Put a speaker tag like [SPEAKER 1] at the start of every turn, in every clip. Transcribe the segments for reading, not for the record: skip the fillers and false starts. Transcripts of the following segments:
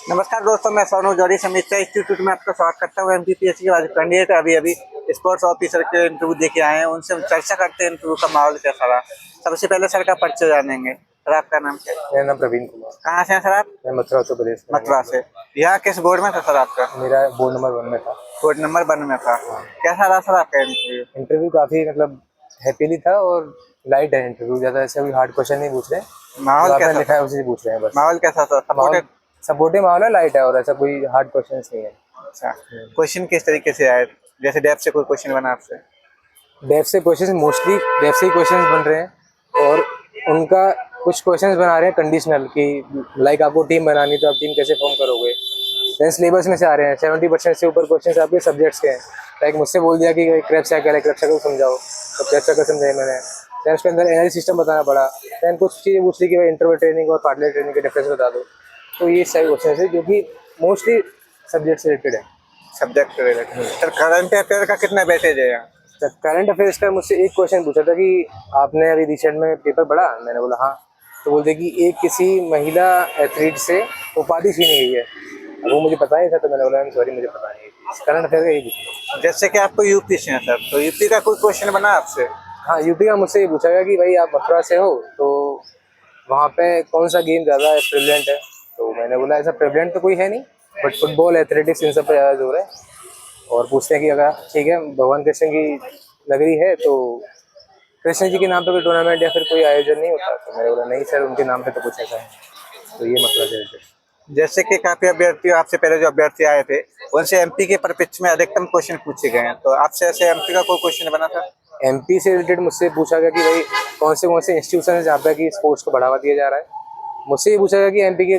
[SPEAKER 1] नमस्कार दोस्तों, मैं सोनू जौहरी समीक्षा इंस्टीट्यूट में आपका स्वागत करता हूँ। एमपीपीएससी के बाद कैंडिडेट अभी स्पोर्ट्स ऑफिसर के इंटरव्यू दे के आए हैं। उनसे हम चर्चा करते हैं इंटरव्यू का माहौल कैसा रहा। सबसे पहले सर का परिचय जानेंगे। सर आपका नाम क्या है?
[SPEAKER 2] मेरा नाम प्रवीण कुमार।
[SPEAKER 1] कहाँ से हैं सर आप?
[SPEAKER 2] मैं मथुरा उत्तर प्रदेश से।
[SPEAKER 1] मथुरा से। यहाँ किस बोर्ड में था सर आपका?
[SPEAKER 2] मेरा बोर्ड नंबर 1 में था।
[SPEAKER 1] बोर्ड नंबर 1 में था। कैसा रहा सर आपका इंटरव्यू?
[SPEAKER 2] इंटरव्यू काफ़ी हैप्पीली था और लाइट है इंटरव्यू, ज़्यादा ऐसे कोई हार्ड क्वेश्चन नहीं पूछ रहे।
[SPEAKER 1] माहौल कैसा
[SPEAKER 2] लिखा
[SPEAKER 1] था?
[SPEAKER 2] है उसी पूछ रहे हैं बस।
[SPEAKER 1] माहौल कैसा था? सपोर्टेड?
[SPEAKER 2] सपोर्टिव माहौल है, लाइट है और ऐसा कोई हार्ड क्वेश्चन नहीं है।
[SPEAKER 1] अच्छा, क्वेश्चन किस तरीके से आए? जैसे डेप्थ से कोई क्वेश्चन बना आपसे?
[SPEAKER 2] डेप्थ से क्वेश्चन, मोस्टली डेप्थ से ही क्वेश्चन बन रहे हैं और उनका कुछ क्वेश्चन बना रहे हैं कंडीशनल कि लाइक आपको टीम बनानी तो आप टीम कैसे फॉर्म करोगे। दैन सिलेबस में से आ रहे हैं 70% से ऊपर क्वेश्चन आपके सब्जेक्ट्स के हैं। लाइक मुझसे बोल दिया कि क्रेब साइकिल है, क्रेब साइकिल समझाओ, तो क्रेब साइकिल समझाई मैंने। दैन उसके अंदर एनर्जी सिस्टम बताना पड़ा। दैन कुछ चीज़ें पूछ ली कि भाई इंटरवल ट्रेनिंग और पार्टनर ट्रेनिंग के डिफरेंस बता दो। तो ये सारे क्वेश्चन है जो कि मोस्टली सब्जेक्ट से रिलेटेड है।
[SPEAKER 1] Subject related. Sir current affair का कितना वेटेज है यहाँ?
[SPEAKER 2] करंट अफेयर्स का मुझसे एक क्वेश्चन पूछा था कि आपने अभी रिसेंट में पेपर पढ़ा? मैंने बोला हाँ। तो बोलते कि एक किसी महिला एथलीट से उपाधि छीनी गई है। अब वो मुझे पता नहीं था तो मैंने बोला सॉरी मुझे पता नहीं। करंट अफेयर का यही पूछा।
[SPEAKER 1] जैसे कि आपको यूपी से है सर, तो यूपी का कोई क्वेश्चन बना आपसे?
[SPEAKER 2] हाँ, यूपी का मुझसे ये पूछा गया कि भाई आप मथुरा से हो तो वहाँ पे कौन सा गेम ज़्यादा प्रेवलेंट है। तो मैंने बोला ऐसा प्रेवलेंट तो कोई है नहीं, बट फुटबॉल, एथलेटिक्स इन सब पे ज़्यादा जोर है। और पूछते हैं कि अगर ठीक है भगवान कृष्ण की नगरी है तो कृष्ण जी के नाम पे कोई टूर्नामेंट या फिर कोई आयोजन नहीं होता। तो मैंने बोला नहीं सर, उनके नाम पे तो कुछ ऐसा है। तो ये मतलब है।
[SPEAKER 1] जैसे कि काफी अभ्यर्थी आपसे पहले जो अभ्यर्थी आए थे उनसे एमपी के परिप्रेक्ष्य में अधिकतम क्वेश्चन पूछे गए हैं, तो आपसे ऐसे एमपी का कोई क्वेश्चन बना था?
[SPEAKER 2] एमपी से रिलेटेड मुझसे पूछा गया कि भाई कौन से इंस्टीट्यूशन है जहाँ पे कि स्पोर्ट्स को बढ़ावा दिया जा रहा है। मुझसे ये पूछा गया कि एमपी के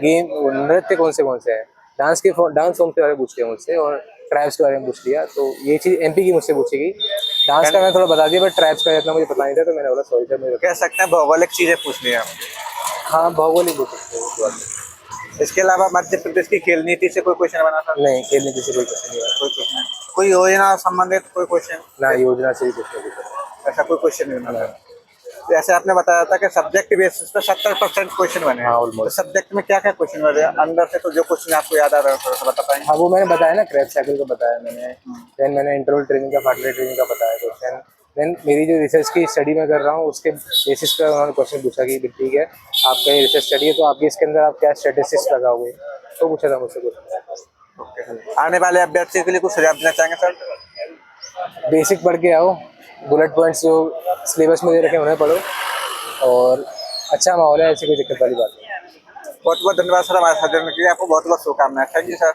[SPEAKER 2] गेम नृत्य कौन से हैं। डांस फॉर्म के बारे में पूछ लिया मुझसे और ट्राइब्स के बारे में पूछ लिया। तो ये चीज़ एमपी की मुझसे पूछी गई। डांस का मैं थोड़ा बता दिया बट ट्राइब्स का इतना मुझे पता नहीं था तो मैंने बोला सॉरी सर मुझे।
[SPEAKER 1] कह सकते हैं भौगोलिक चीजें पूछ ली आप?
[SPEAKER 2] हाँ, भौगोलिक पूछ सकते हैं।
[SPEAKER 1] इसके अलावा मध्य प्रदेश की खेल नीति से कोई क्वेश्चन बना था?
[SPEAKER 2] नहीं, खेलने जैसे कोई क्वेश्चन नहीं है।
[SPEAKER 1] कोई क्वेश्चन नहीं। कोई योजना संबंधित कोई क्वेश्चन?
[SPEAKER 2] ना, योजना से ही कुछ नहीं पूछा।
[SPEAKER 1] ऐसा कोई क्वेश्चन नहीं बना था। जैसे आपने बताया था कि सब्जेक्ट बेसिस पे 70% क्वेश्चन बने हैं।
[SPEAKER 2] हाँ,
[SPEAKER 1] तो
[SPEAKER 2] ऑलमोस्ट।
[SPEAKER 1] सब्जेक्ट में क्या क्या क्वेश्चन बने हैं अंदर से, तो जो क्वेश्चन आपको याद आ रहा है थोड़ा सा बता पाएंगे?
[SPEAKER 2] हाँ, वो मैंने बताया ना, क्रेब साइकिल का बताया मैंने। देन मैंने इंटरवल ट्रेनिंग का, पार्टनर ट्रेनिंग का बताया क्वेश्चन। देन मेरी जो रिसर्च की स्टडी मैं कर रहा हूँ उसके बेसिस पर उन्होंने क्वेश्चन पूछा कि ठीक है आपका ये रिसर्च स्टडी है तो आपके इसके अंदर आप क्या स्टैटिस्टिक्स लगाओगे, तो पूछा था मुझसे कुछ।
[SPEAKER 1] आने वाले अभ्यर्थियों के लिए कुछ सुझाव देना चाहेंगे सर?
[SPEAKER 2] बेसिक पढ़ के आओ, बुलेट पॉइंट्स जो सिलेबस में दे रखे हैं उन्हें पढ़ो और अच्छा माहौल है, ऐसी कोई दिक्कत वाली बात नहीं।
[SPEAKER 1] बहुत बहुत धन्यवाद सर हमारे साथ जुड़ने के लिए। आपको बहुत बहुत शुभकामनाएं। Thank you sir.